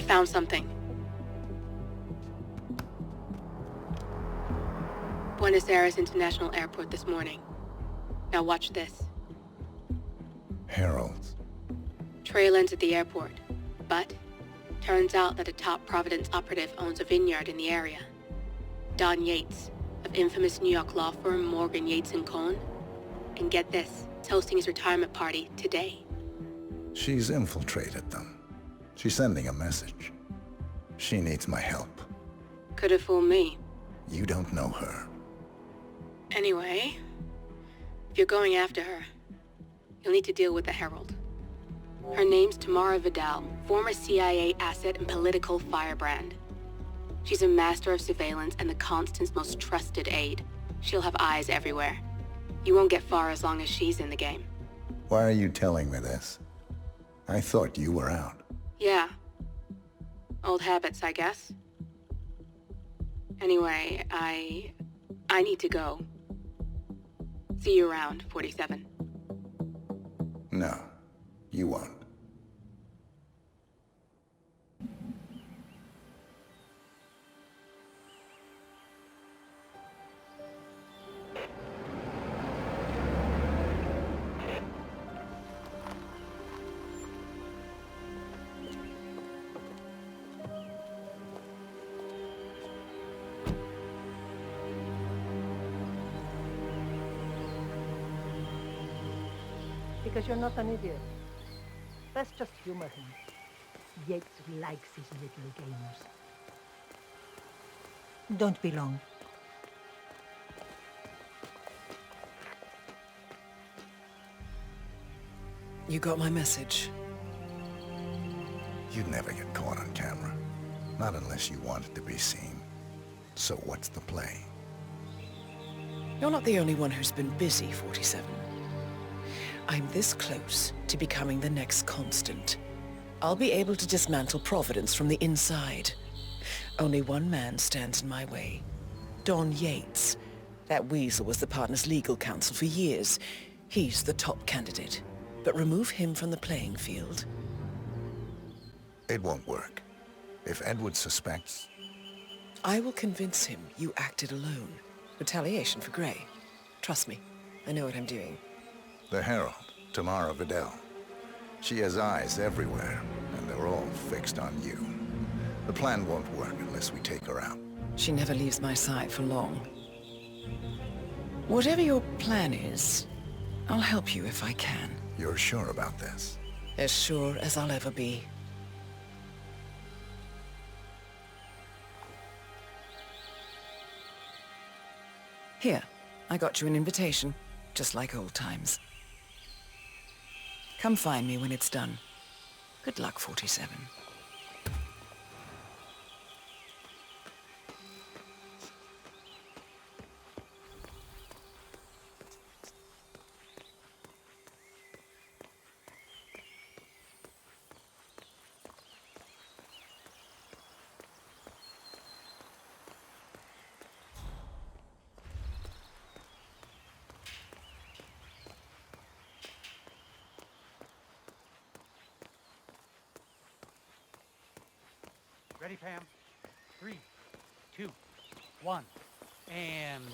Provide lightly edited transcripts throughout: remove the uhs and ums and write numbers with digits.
Found something. Buenos Aires International Airport this morning. Now watch this. Heralds. Trail ends at the airport, but turns out that a top Providence operative owns a vineyard in the area. Don Yates, of infamous New York law firm Morgan, Yates & Cohn. And get this, is hosting his retirement party today. She's infiltrated them. She's sending a message. She needs my help. Could have fooled me. You don't know her. Anyway, if you're going after her, you'll need to deal with the Herald. Her name's Tamara Vidal, former CIA asset and political firebrand. She's a master of surveillance and the Constant's most trusted aide. She'll have eyes everywhere. You won't get far as long as she's in the game. Why are you telling me this? I thought you were out. Yeah. Old habits, I guess. Anyway, I need to go. See you around, 47. No, you won't. Because you're not an idiot. Let's just humor him. Yates likes his little games. Don't be long. You got my message. You'd never get caught on camera. Not unless you wanted to be seen. So what's the play? You're not the only one who's been busy, 47. I'm this close to becoming the next Constant. I'll be able to dismantle Providence from the inside. Only one man stands in my way. Don Yates. That weasel was the partner's legal counsel for years. He's the top candidate. But remove him from the playing field. It won't work. If Edward suspects... I will convince him you acted alone. Retaliation for Gray. Trust me, I know what I'm doing. The Herald, Tamara Vidal. She has eyes everywhere, and they're all fixed on you. The plan won't work unless we take her out. She never leaves my side for long. Whatever your plan is, I'll help you if I can. You're sure about this? As sure as I'll ever be. Here, I got you an invitation, just like old times. Come find me when it's done. Good luck, 47. Ready, Pam? 3, 2, 1, and...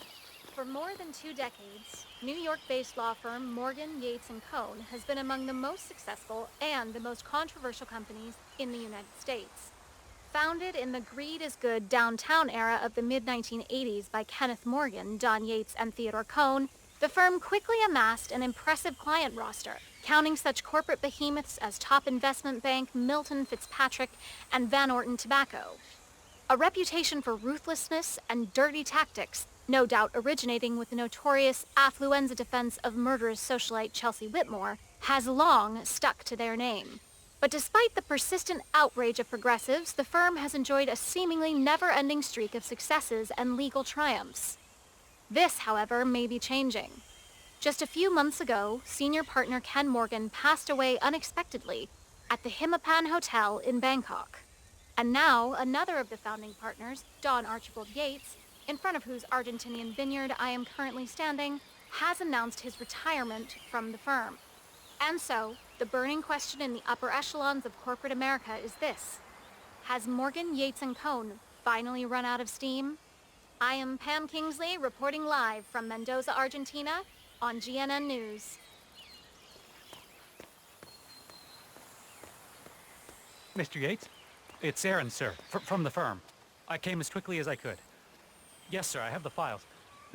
For more than 2 decades, New York-based law firm Morgan, Yates & Cohn has been among the most successful and the most controversial companies in the United States. Founded in the greed-is-good downtown era of the mid-1980s by Kenneth Morgan, Don Yates, and Theodore Cohn, the firm quickly amassed an impressive client roster, counting such corporate behemoths as top investment bank Milton Fitzpatrick and Van Orton Tobacco. A reputation for ruthlessness and dirty tactics, no doubt originating with the notorious affluenza defense of murderous socialite Chelsea Whitmore, has long stuck to their name. But despite the persistent outrage of progressives, the firm has enjoyed a seemingly never-ending streak of successes and legal triumphs. This, however, may be changing. Just a few months ago, senior partner Ken Morgan passed away unexpectedly at the Hitman Hotel in Bangkok. And now, another of the founding partners, Don Archibald Yates, in front of whose Argentinian vineyard I am currently standing, has announced his retirement from the firm. And so, the burning question in the upper echelons of corporate America is this: Has Morgan, Yates, and Cohn finally run out of steam? I am Pam Kingsley, reporting live from Mendoza, Argentina, on GNN News. Mr. Yates? It's Aaron, sir, from the firm. I came as quickly as I could. Yes, sir, I have the files.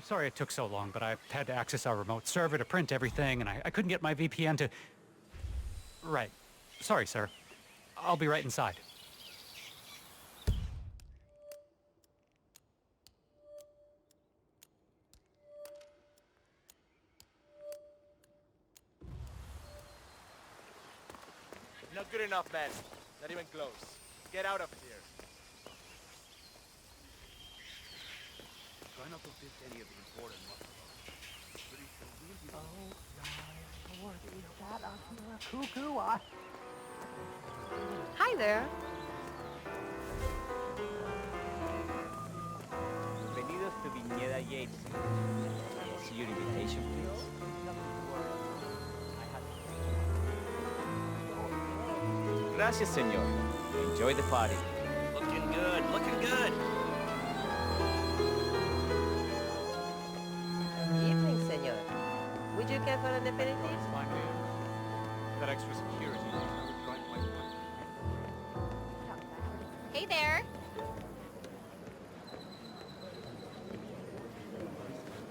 Sorry it took so long, but I had to access our remote server to print everything, and I couldn't get my VPN to... Right. Sorry, sir. I'll be right inside. Not good enough, man. Not even close. Get out of here. Try not to miss any of the important ones. Oh, my lord, is that a cuckoo? Hi there. Bienvenidos to Viñeda Yates. See your invitation, please. Gracias, señor. Enjoy the party. Looking good, looking good. Evening, senor. Would you care for an aperitif? Fine, man. That extra security. Hey there.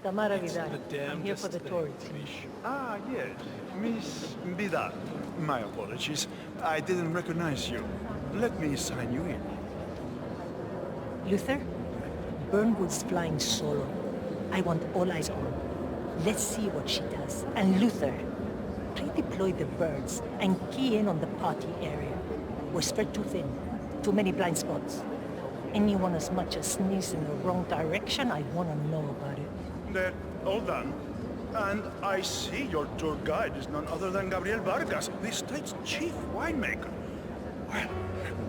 Tamara Vidal. I'm here for the tourists. Ah, yes. Miss Vidal. My apologies. I didn't recognize you. Let me sign you in. Luther, Burnwood's flying solo. I want all eyes on. Let's see what she does. And Luther, redeploy the birds and key in on the party area. We're spread too thin. Too many blind spots. Anyone as much as sneeze in the wrong direction, I want to know about it. They're all done. And I see your tour guide is none other than Gabriel Vargas, the state's chief winemaker. Well,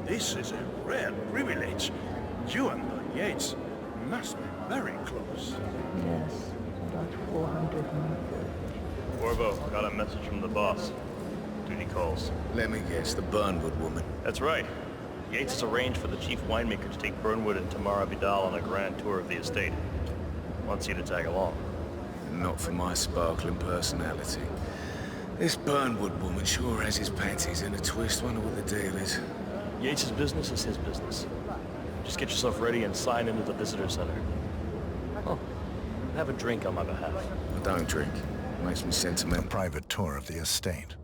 this is a rare privilege. You and the Yates must be very close. Yes, about 400 meters. Corvo, got a message from the boss. Duty calls. Let me guess, the Burnwood woman. That's right. Yates has arranged for the chief winemaker to take Burnwood and Tamara Vidal on a grand tour of the estate. Wants you to tag along. Not for my sparkling personality. This Burnwood woman sure has his panties in a twist. Wonder what the deal is. Yates' business is his business. Just get yourself ready and sign into the visitor center. Oh, have a drink on my behalf. I don't drink. Makes me sentimental. A private tour of the estate.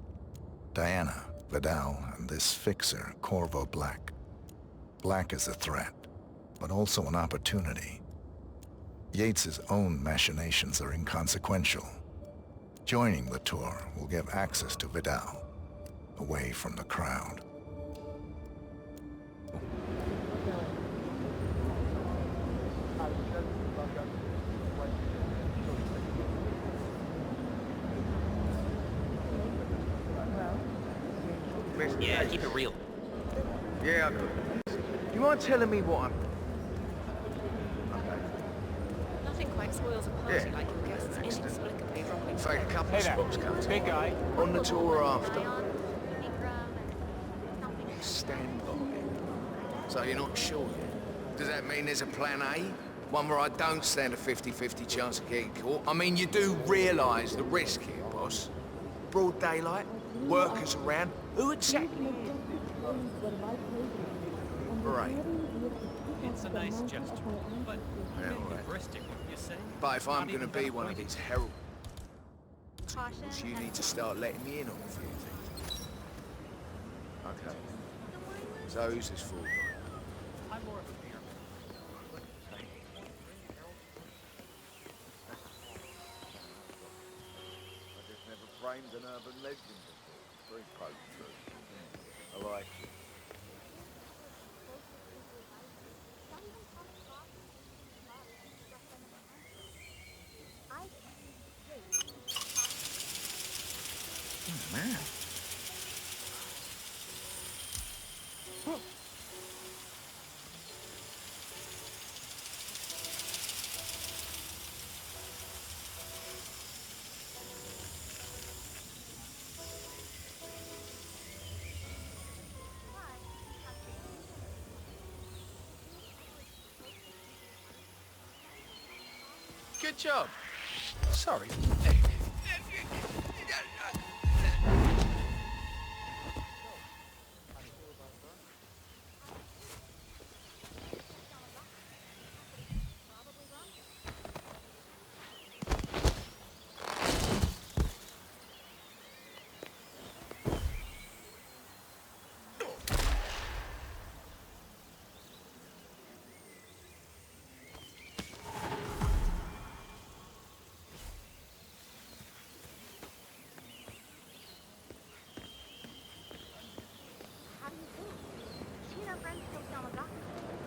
Diana, Vidal, and this fixer, Corvo Black. Black is a threat, but also an opportunity. Yates's own machinations are inconsequential. Joining the tour will give access to Vidal, away from the crowd. Yeah, keep it real. Yeah, I could. Do you mind telling me what I'm... Nothing quite spoils a party like your guests inexplicably dropping. In fact, a couple of spots come to Big guy. on the tour after. Something. Stand by. So you're not sure yet? Does that mean there's a plan A? One where I don't stand a 50-50 chance of getting caught? I mean, you do realise the risk here, boss. Broad daylight, workers around. Who exactly? Right. It's a nice gesture, but Yeah, maybe all right. hubristic, wouldn't you say? But if I'm Not going to even be one of disappointed. these heralds, Caution. you need to start letting me in on a few things. Okay. So who's this fool? I'm more of a beer. I just never framed an urban legend before. Very potent. I like it. Man. job. Sorry. How do you think? She and her friends killed down the block.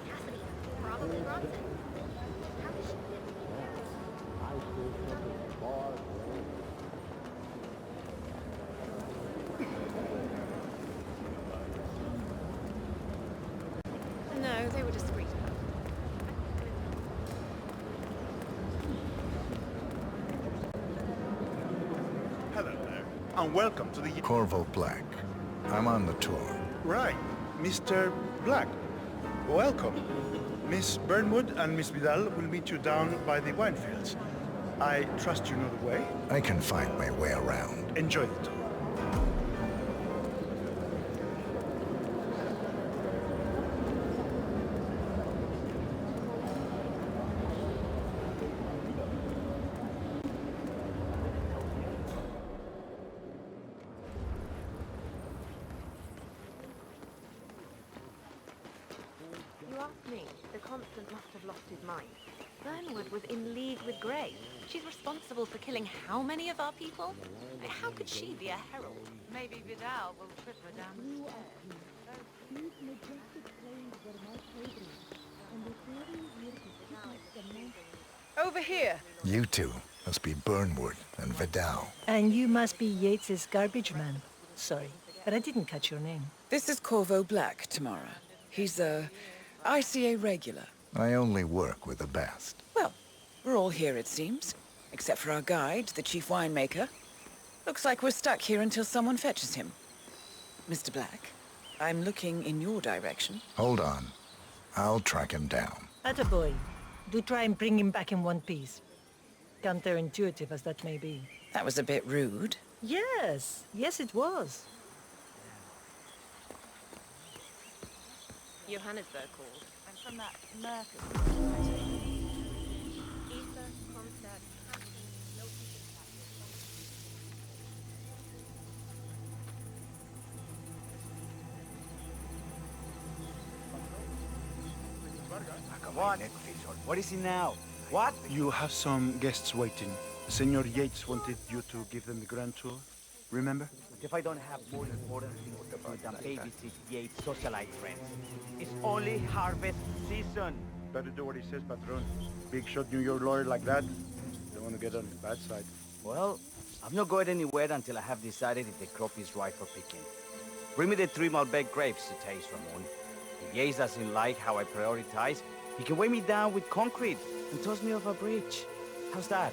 Cassidy, probably Bronson. How did she get to be there? No, they were discreet enough. Hello there, and welcome to the... Corvo Black. I'm on the tour. Right, Mr. Black. Welcome. Miss Burnwood and Miss Vidal will meet you down by the wine fields. I trust you know the way. I can find my way around. Enjoy the tour. You asked me. The Constant must have lost his mind. Burnwood was in league with Grey. She's responsible for killing how many of our people? How could she be a herald? Maybe Vidal will trip her down the stairs. Over here. You two must be Burnwood and Vidal. And you must be Yates's garbage man. Sorry, but I didn't catch your name. This is Corvo Black, Tamara. He's a ICA regular. I only work with the best. Well, we're all here, it seems. Except for our guide, the chief winemaker. Looks like we're stuck here until someone fetches him. Mr. Black, I'm looking in your direction. Hold on. I'll track him down. Attaboy. Do try and bring him back in one piece. Counterintuitive as that may be. That was a bit rude. Yes, yes it was. Johannesburg called. I'm from that Mercus. Ether, Homestead, What? What is it now? What? You have some guests waiting. Senor Yates wanted you to give them the grand tour. Remember? If I don't have more important things to do than babysit Yates' socialite friends. It's only harvest season. Better do what he says, Patron. Big shot New York lawyer like that. Don't want to get on his bad side. Well, I'm not going anywhere until I have decided if the crop is right for picking. Bring me the 3 Malbec grapes to taste, Ramon. If Yates doesn't like how I prioritize, he can weigh me down with concrete and toss me off a bridge. How's that?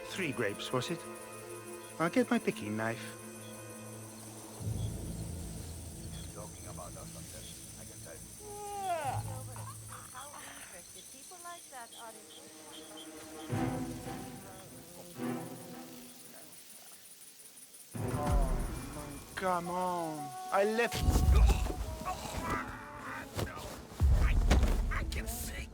3 grapes, was it? I'll get my picking knife. Talking about us on this, I can tell you. How interested people like that are in... Oh, come on. I left... I can see.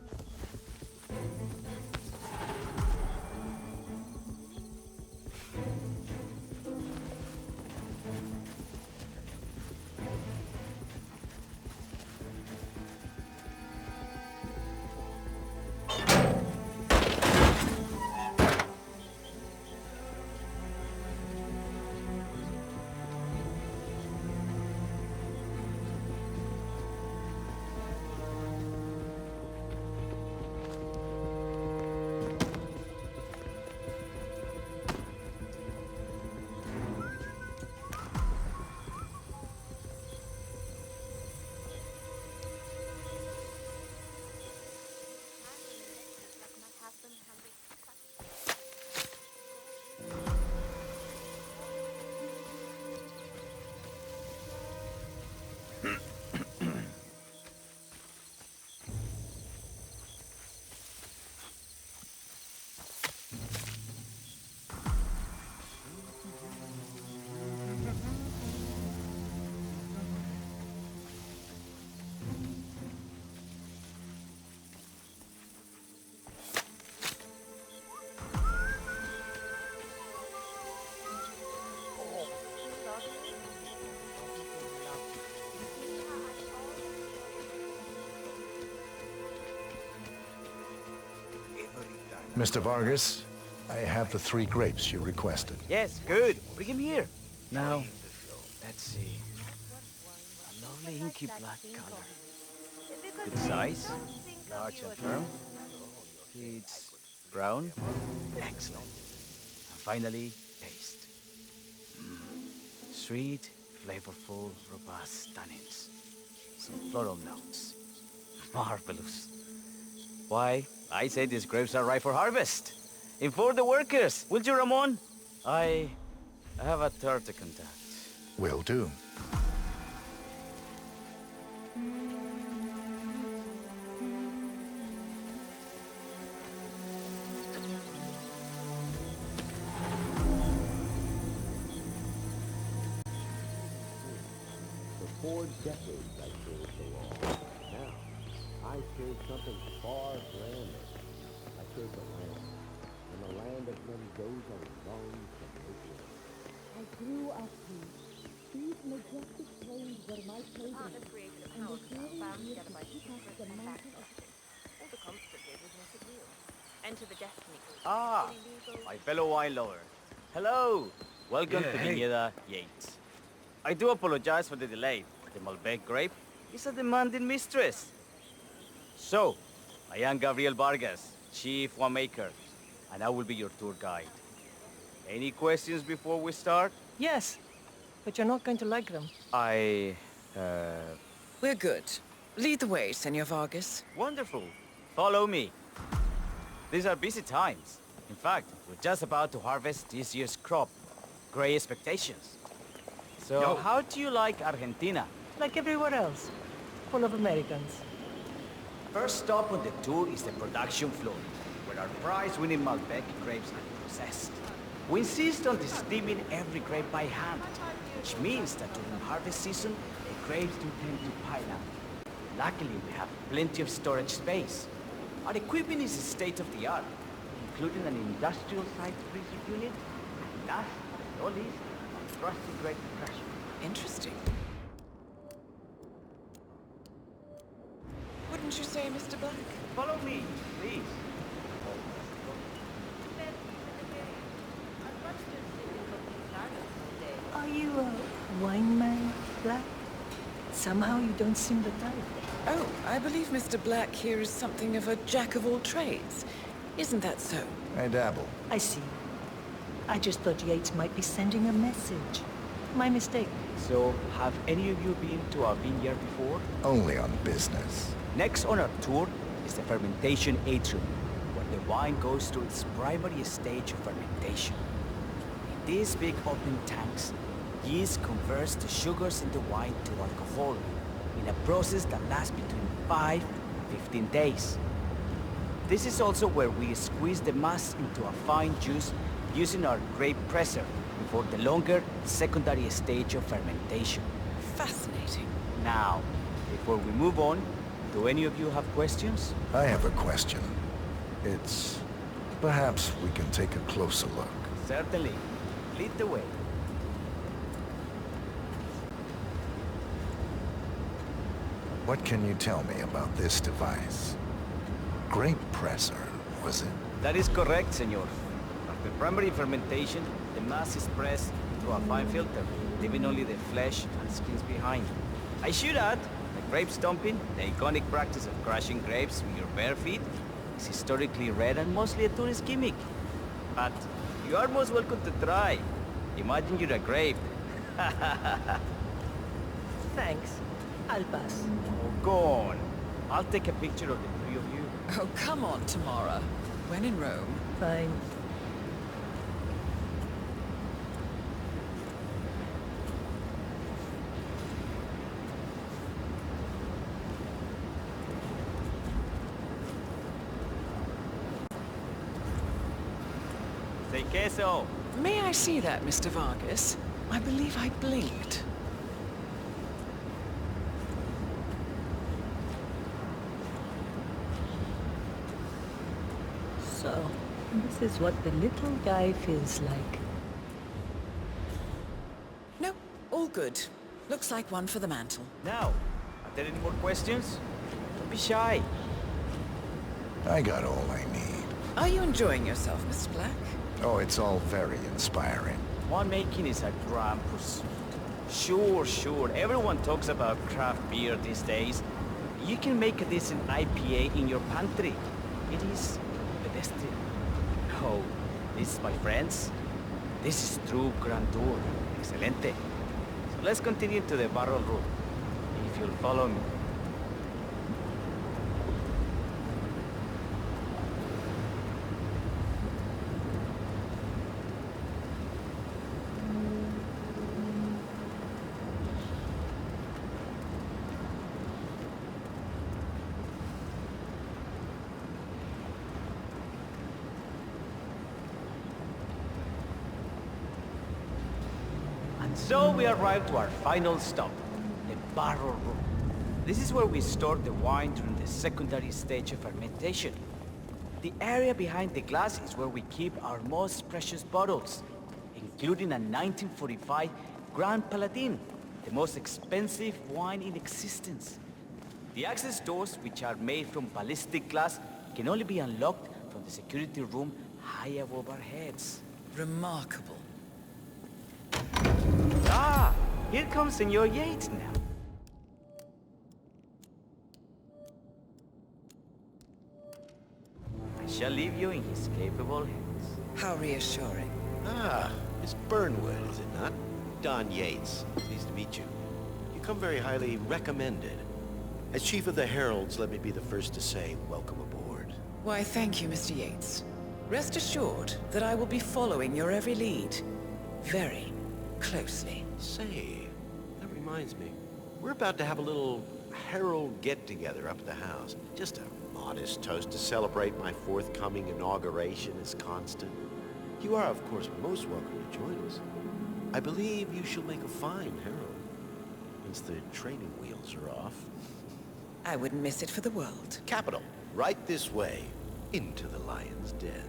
Mr. Vargas, I have the 3 grapes you requested. Yes, good. Bring him here. Now, let's see. A lovely inky black color. Good size, large and firm. It's brown. Excellent. And finally, taste. Sweet, flavorful, robust tannins. Some floral notes. Marvelous. Why, I say these grapes are ripe for harvest. Inform the workers, will you, Ramon? I have a third to contact. Will do. For 4 decades I served the law. Now, I serve something far grander. I serve the land. And the land of them goes a long generation. I grew up here. These majestic plains were my playground. And the very years to keep us the mountain of... All the constant did was make it real. Enter the destiny group. Ah, my fellow wine lover. Hello. Welcome to hey. Viñeda Yates. I do apologize for the delay. The Malbec grape is a demanding mistress. So, I am Gabriel Vargas, Chief Winemaker, and I will be your tour guide. Any questions before we start? Yes, but you're not going to like them. We're good. Lead the way, Senor Vargas. Wonderful. Follow me. These are busy times. In fact, we're just about to harvest this year's crop. Great expectations. So, how do you like Argentina? Like everywhere else. Full of Americans. First stop on the tour is the production floor, where our prize-winning Malbec grapes are processed. We insist on steaming every grape by hand, which means that during harvest season, the grapes do tend to pile up. Luckily, we have plenty of storage space. Our equipment is state-of-the-art, including an industrial-sized freezer unit, and last but not least, a trusty grape crusher. Interesting. Wouldn't you say, Mr. Black? Follow me, please. Are you a wine man, Black? Somehow you don't seem the type. Oh, I believe Mr. Black here is something of a jack of all trades. Isn't that so? I dabble. I see. I just thought Yates might be sending a message. My mistake. So, have any of you been to our vineyard before? Only on business. Next on our tour is the fermentation atrium, where the wine goes through its primary stage of fermentation. In these big open tanks, yeast converts the sugars in the wine to alcohol, in a process that lasts between 5 and 15 days. This is also where we squeeze the mass into a fine juice using our grape presser before the longer secondary stage of fermentation. Fascinating. Now, before we move on, do any of you have questions? I have a question. It's... perhaps we can take a closer look. Certainly. Lead the way. What can you tell me about this device? Grape presser, was it? That is correct, senor. After primary fermentation, the mass is pressed through a fine filter, leaving only the flesh and skins behind. I should add, the grape stomping, the iconic practice of crushing grapes with your bare feet, is historically rare and mostly a tourist gimmick. But you are most welcome to try. Imagine you're a grape. Thanks. I'll pass. Oh, go on. I'll take a picture of the 3 of you. Oh, come on, Tamara. When in Rome. Fine. Say queso. May I see that, Mr. Vargas? I believe I blinked. So, this is what the little guy feels like. No, all good. Looks like one for the mantle. Now, are there any more questions? Don't be shy. I got all I need. Are you enjoying yourself, Mr. Black? Oh, it's all very inspiring. Winemaking is a grand pursuit. Sure. Everyone talks about craft beer these days. You can make a decent IPA in your pantry. It is pedestrian. Oh, this, my friends, this is true grandeur. Excelente. So let's continue to the barrel room, if you'll follow me. So we arrived to our final stop, the barrel room. This is where we store the wine during the secondary stage of fermentation. The area behind the glass is where we keep our most precious bottles, including a 1945 Grand Paladin, the most expensive wine in existence. The access doors, which are made from ballistic glass, can only be unlocked from the security room high above our heads. Remarkable. Ah, here comes Senor Yates now. I shall leave you in his capable hands. How reassuring. Ah, Miss Burnwood, is it not? Don Yates. Pleased to meet you. You come very highly recommended. As Chief of the Heralds, let me be the first to say welcome aboard. Why, thank you, Mr. Yates. Rest assured that I will be following your every lead. Very closely. Say, that reminds me. We're about to have a little Herald get-together up at the house. Just a modest toast to celebrate my forthcoming inauguration as Constant. You are, of course, most welcome to join us. I believe you shall make a fine Herald, once the training wheels are off. I wouldn't miss it for the world. Capital. Right this way, into the lion's den.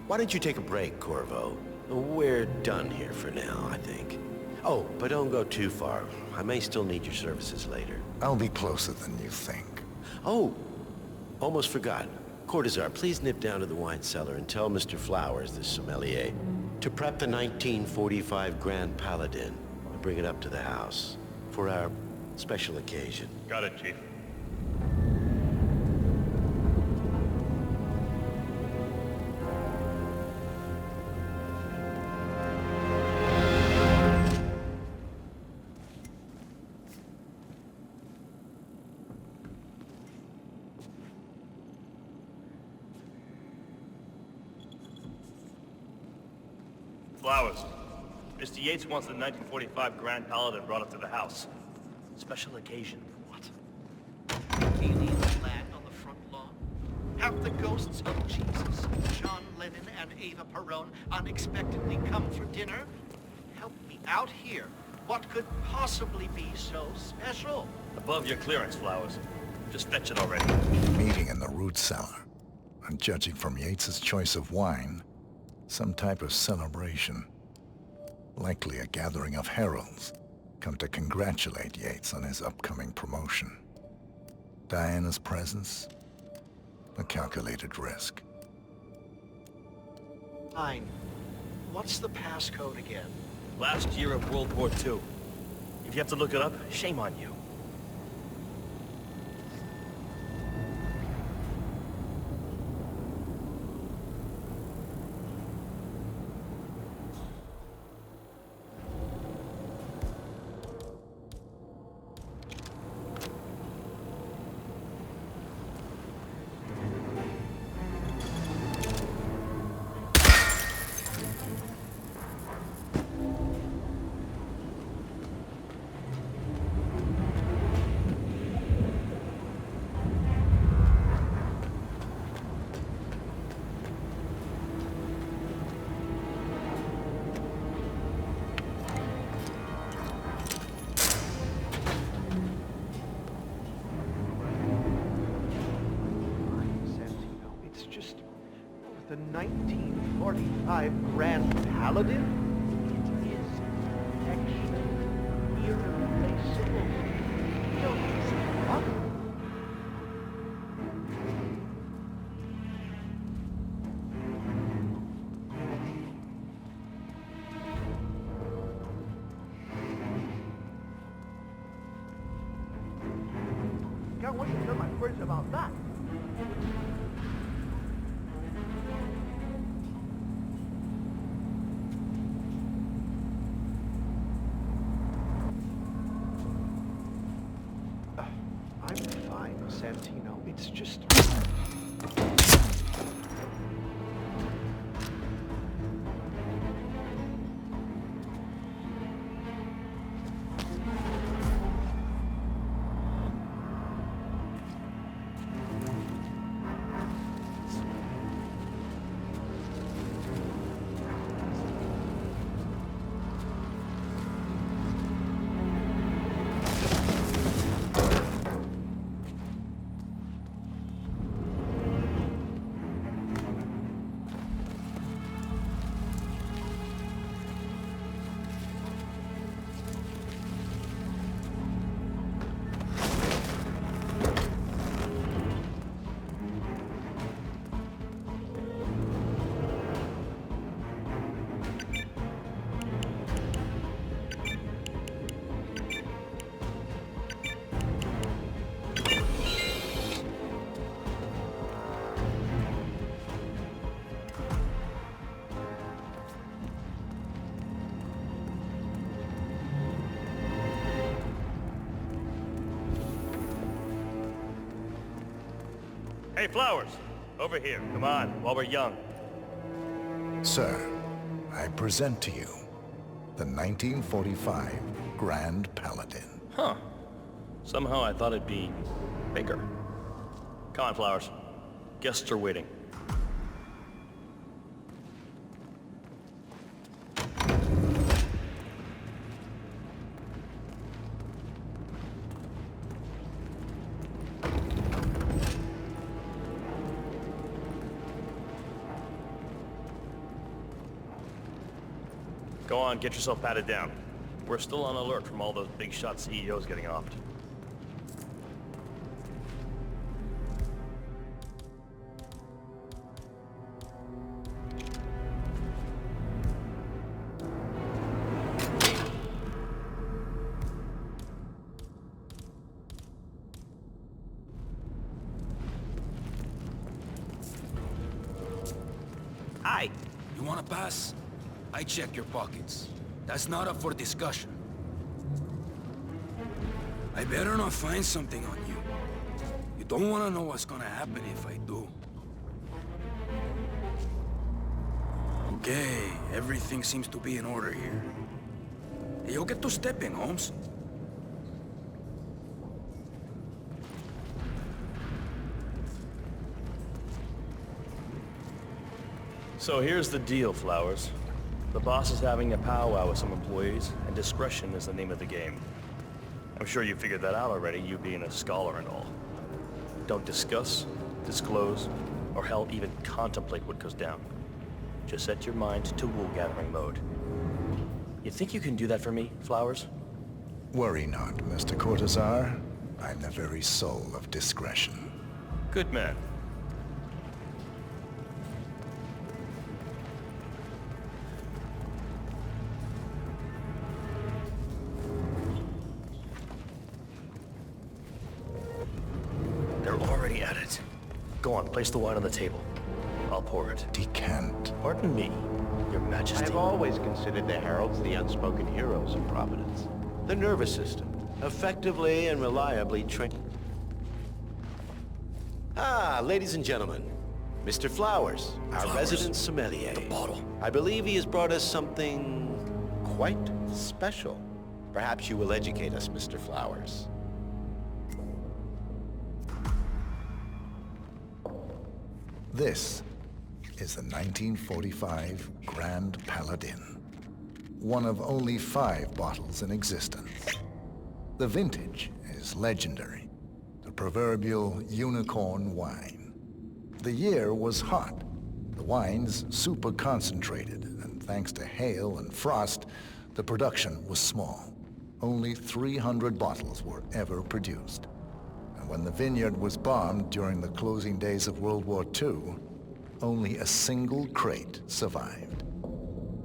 Why don't you take a break, Corvo? We're done here for now, I think. Oh, but don't go too far. I may still need your services later. I'll be closer than you think. Oh, almost forgot. Cortazar, please nip down to the wine cellar and tell Mr. Flowers, the sommelier, to prep the 1945 Grand Paladin and bring it up to the house for our special occasion. Got it, Chief. Flowers. Mr. Yates wants the 1945 Grand Paladin brought up to the house. Special occasion. What? Alien land on the front lawn? Have the ghosts of Jesus, John Lennon, and Eva Perón unexpectedly come for dinner? Help me out here. What could possibly be so special? Above your clearance, Flowers. Just fetch it already. Meeting in the root cellar. And judging from Yates's choice of wine, some type of celebration. Likely a gathering of heralds, come to congratulate Yates on his upcoming promotion. Diana's presence, a calculated risk. Fine. What's the passcode again? Last year of World War II. If you have to look it up, shame on you. The 1945 Grand Paladin? It is actually irreplaceable. No, it's not. words about that. I'm fine, Santino. It's just... Hey, Flowers! Over here, come on, while we're young. Sir, I present to you the 1945 Grand Paladin. Huh. Somehow I thought it'd be bigger. Come on, Flowers. Guests are waiting. Go on, get yourself patted down. We're still on alert from all those big shot CEOs getting offed. Hi. You wanna pass? I check your pockets. That's not up for discussion. I better not find something on you. You don't want to know what's gonna happen if I do. Okay, everything seems to be in order here. You'll get to step in, Holmes. So here's the deal, Flowers. The boss is having a powwow with some employees, and discretion is the name of the game. I'm sure you figured that out already, you being a scholar and all. Don't discuss, disclose, or hell, even contemplate what goes down. Just set your mind to wool-gathering mode. You think you can do that for me, Flowers? Worry not, Mr. Cortazar. I'm the very soul of discretion. Good man. At it. Go on, place the wine on the table. I'll pour it. Decant. Pardon me, Your Majesty. I've always considered the heralds the unspoken heroes of Providence. The nervous system, effectively and reliably trained. Ah, ladies and gentlemen, Mr. Flowers, our resident sommelier. The bottle. I believe he has brought us something quite special. Perhaps you will educate us, Mr. Flowers. This is the 1945 Grand Paladin, one of only 5 bottles in existence. The vintage is legendary, the proverbial unicorn wine. The year was hot, the wine's super concentrated, and thanks to hail and frost, the production was small. Only 300 bottles were ever produced. When the vineyard was bombed during the closing days of World War II, only a single crate survived.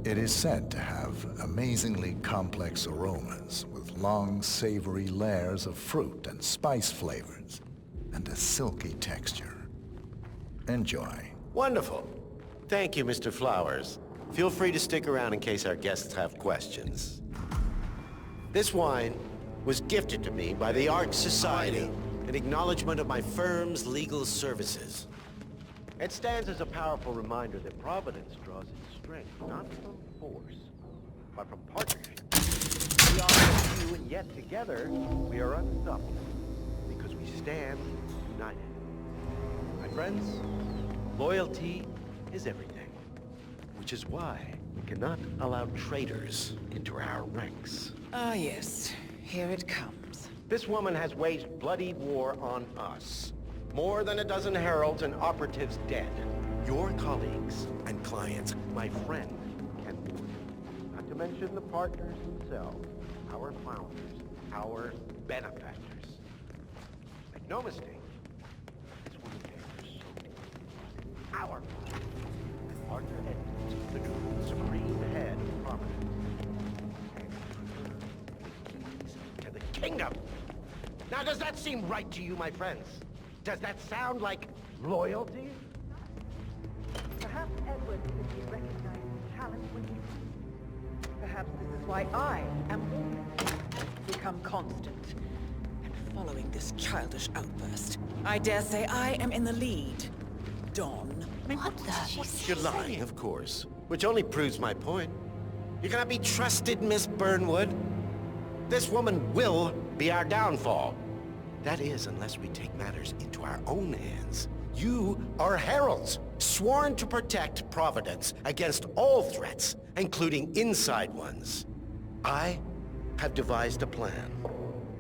It is said to have amazingly complex aromas with long, savory layers of fruit and spice flavors. and a silky texture. Enjoy. Wonderful. Thank you, Mr. Flowers. Feel free to stick around in case our guests have questions. This wine was gifted to me by the Art Society in acknowledgement of my firm's legal services. It stands as a powerful reminder that Providence draws its strength not from force, but from partnership. We are few, and yet together we are unstoppable because we stand united. My friends, loyalty is everything, which is why we cannot allow traitors into our ranks. Ah, yes. Here it comes. This woman has waged bloody war on us. More than a dozen heralds and operatives dead. Your colleagues and clients, my friend, can warn you. Not to mention the partners themselves, our founders, our benefactors. Make no mistake, this woman came for so our father, Arthur Edmonds, the new supreme head of Providence. To the kingdom! Now does that seem right to you, my friends? Does that sound like loyalty? Perhaps Edward could be recognized as talent when he... Perhaps this is why I am Become constant. And following this childish outburst, I dare say I am in the lead. Dawn. What You're lying, of course. Which only proves my point. You cannot be trusted, Miss Burnwood. This woman will be our downfall. That is, unless we take matters into our own hands. You are heralds, sworn to protect Providence against all threats, including inside ones. I have devised a plan.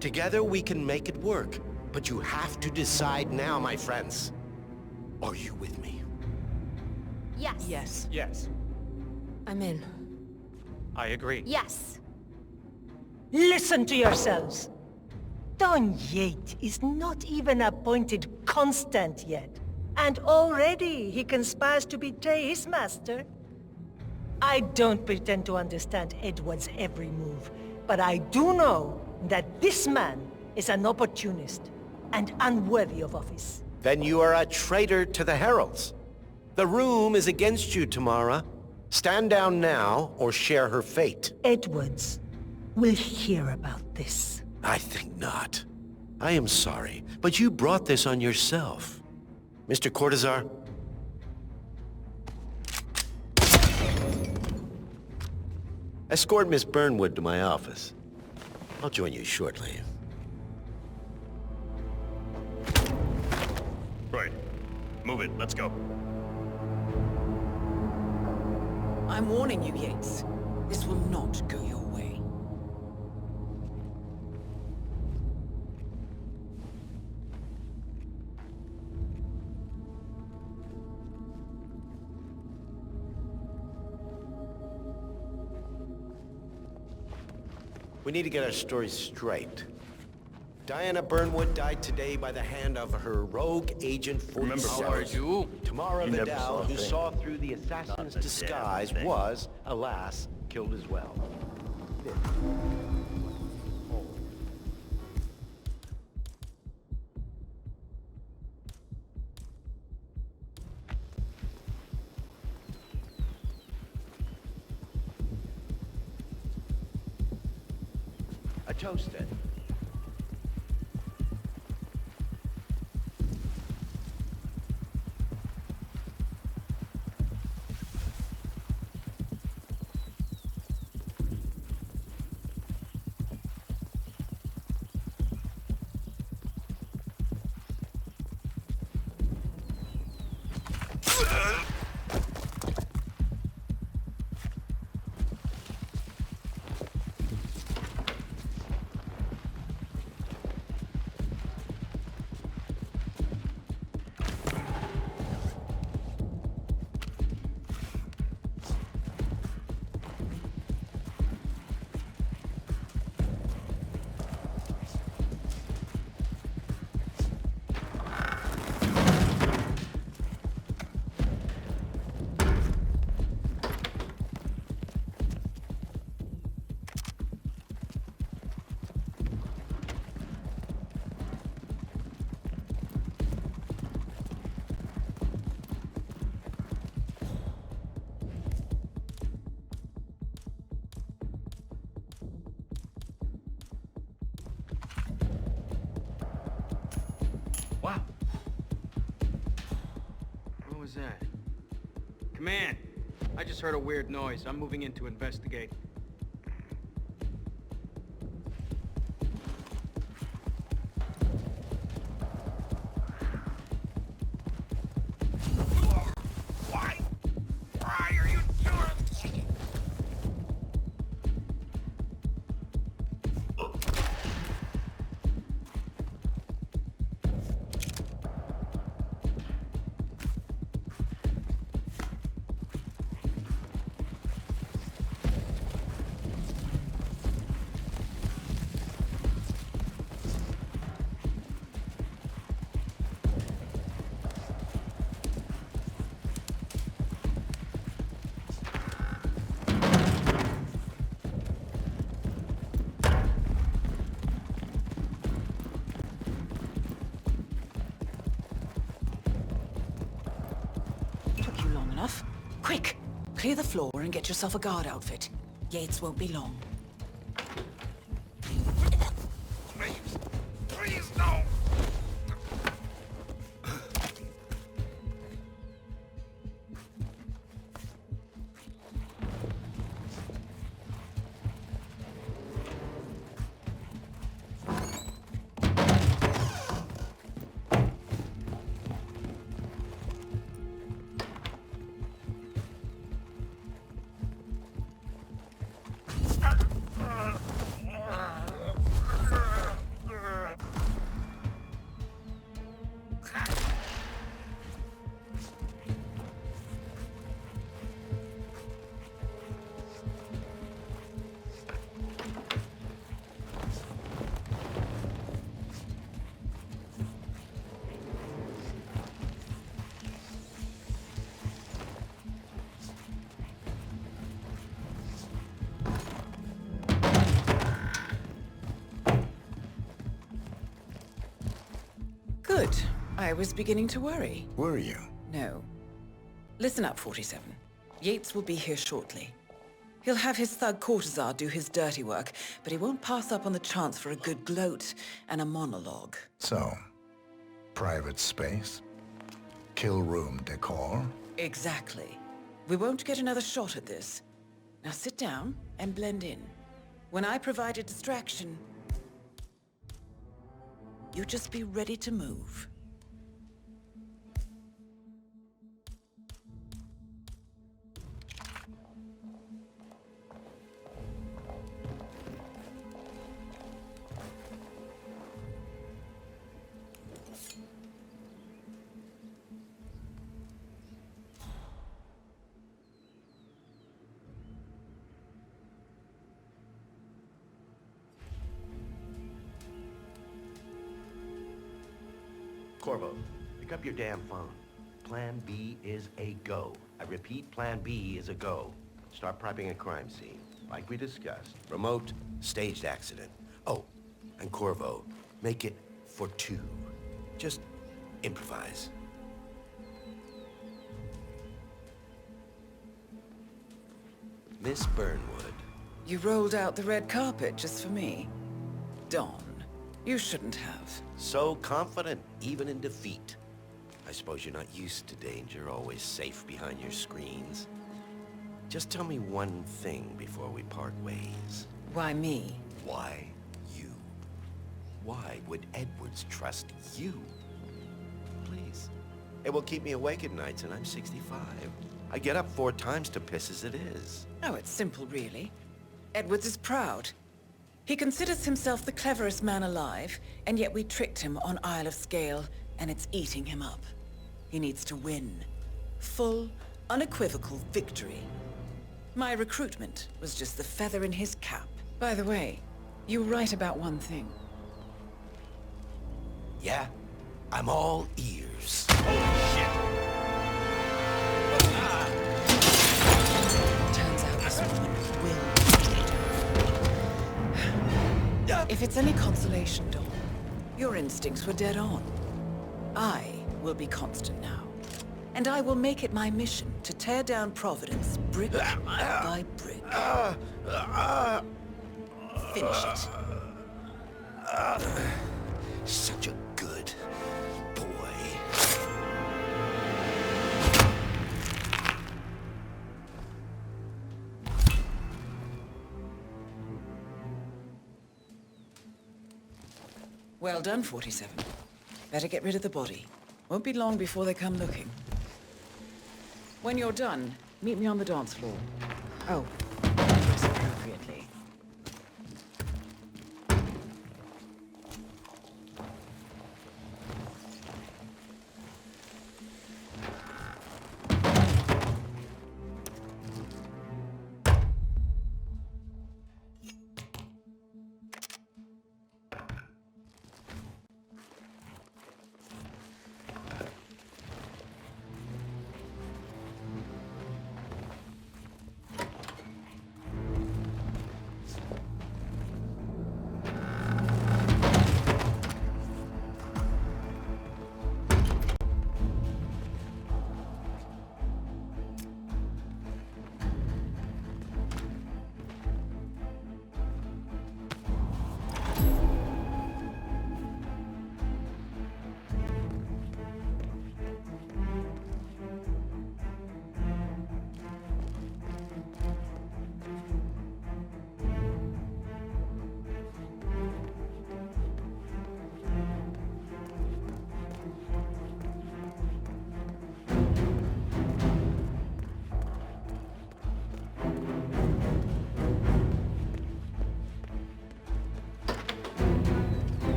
Together we can make it work, but you have to decide now, my friends. Are you with me? Yes. Yes. Yes. I'm in. I agree. Yes. Listen to yourselves. Don Yates is not even appointed constant yet. And already he conspires to betray his master. I don't pretend to understand Edward's every move, but I do know that this man is an opportunist and unworthy of office. Then you are a traitor to the heralds. The room is against you, Tamara. Stand down now or share her fate. Edwards will hear about this. I think not. I am sorry, but you brought this on yourself. Mr. Cortazar? Escort Miss Burnwood to my office. I'll join you shortly. Right. Move it. Let's go. I'm warning you, Yates. This will not go your way. We need to get our stories straight. Diana Burnwood died today by the hand of her rogue agent 47. How are you? Tamara You never Vidal, saw a who thing. saw through the assassin's disguise, was, alas, killed as well. This. A toasted. that? Command! I just heard a weird noise. I'm moving in to investigate. Why are you doing? Took you long enough. Quick! Clear the floor and get yourself a guard outfit. Yates won't be long. Please, no! Good. I was beginning to worry. Were you? No. Listen up, 47. Yates will be here shortly. He'll have his thug courtesan do his dirty work, but he won't pass up on the chance for a good gloat and a monologue. So, private space? Kill room decor? Exactly. We won't get another shot at this. Now sit down and blend in. When I provide a distraction, you just be ready to move. Corvo, pick up your damn phone. Plan B is a go. I repeat, Plan B is a go. Start prepping a crime scene, like we discussed. Remote, staged accident. Oh, and Corvo, make it for two. Just improvise. Miss Burnwood. You rolled out the red carpet just for me. Dawn, you shouldn't have. So confident, even in defeat. I suppose you're not used to danger, always safe behind your screens. Just tell me one thing before we part ways. Why me? Why you? Why would Edwards trust you? Please. It will keep me awake at nights, and I'm 65. I get up 4 times to piss as it is. Oh, it's simple, really. Edwards is proud. He considers himself the cleverest man alive, and yet we tricked him on Isle of Scale, and it's eating him up. He needs to win. Full, unequivocal victory. My recruitment was just the feather in his cap. By the way, you were right about one thing. Yeah? I'm all ears. Oh, shit! Turns out this woman will. If it's any consolation, Dawn, your instincts were dead on. I will be constant now. And I will make it my mission to tear down Providence brick by brick. Finish it. Such a good boy. Well done, 47. Better get rid of the body. Won't be long before they come looking. When you're done, meet me on the dance floor. Oh, dress appropriately.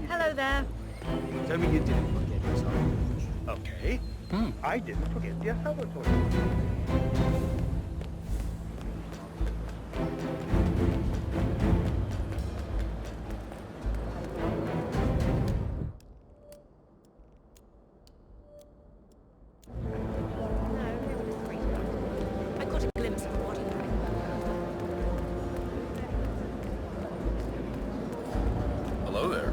Hello there. Tell me you didn't forget yourself. Okay. I didn't forget the laboratory. I got a glimpse of what he had. Hello there.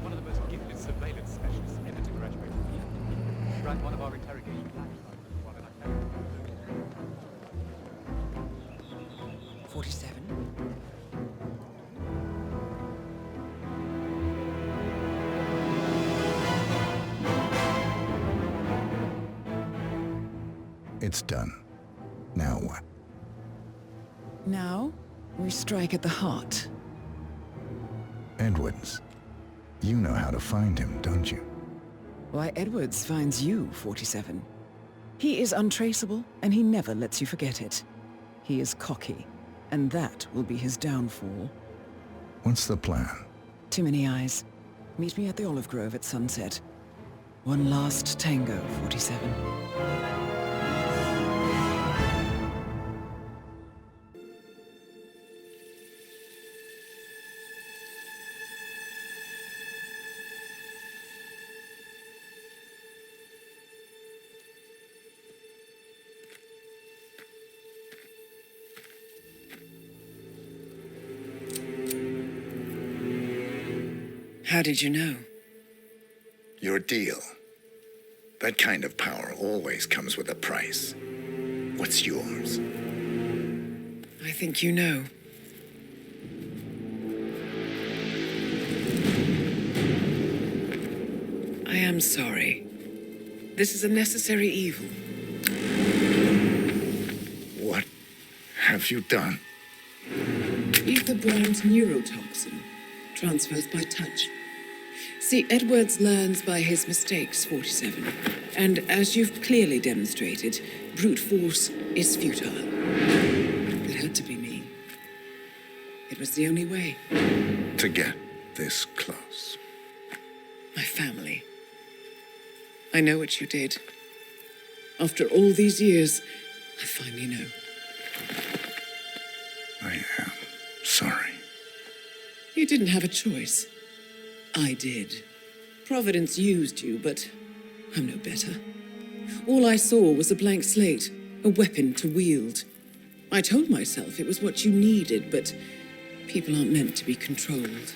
One of the most gifted surveillance specialists ever to graduate from here. Ran one of our interrogation labs. 47. It's done. Now what? Now, we strike at the heart. Edwards. You know how to find him, don't you? Why, Edwards finds you, 47. He is untraceable, and he never lets you forget it. He is cocky, and that will be his downfall. What's the plan? Too many eyes. Meet me at the Olive Grove at sunset. One last tango, 47. How did you know? Your deal. That kind of power always comes with a price. What's yours? I think you know. I am sorry. This is a necessary evil. What have you done? Ether Brown's neurotoxin transfers by touch. See, Edwards learns by his mistakes, 47. And as you've clearly demonstrated, brute force is futile. It had to be me. It was the only way. To get this close. My family. I know what you did. After all these years, I finally know. I am Sorry. You didn't have a choice. I did. Providence used you, but I'm no better. All I saw was a blank slate, a weapon to wield. I told myself it was what you needed, but people aren't meant to be controlled.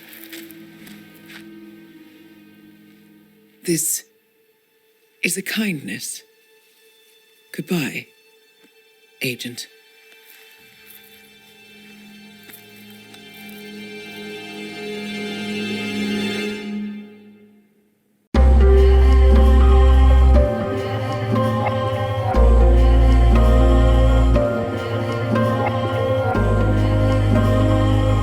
This is a kindness. Goodbye, Agent.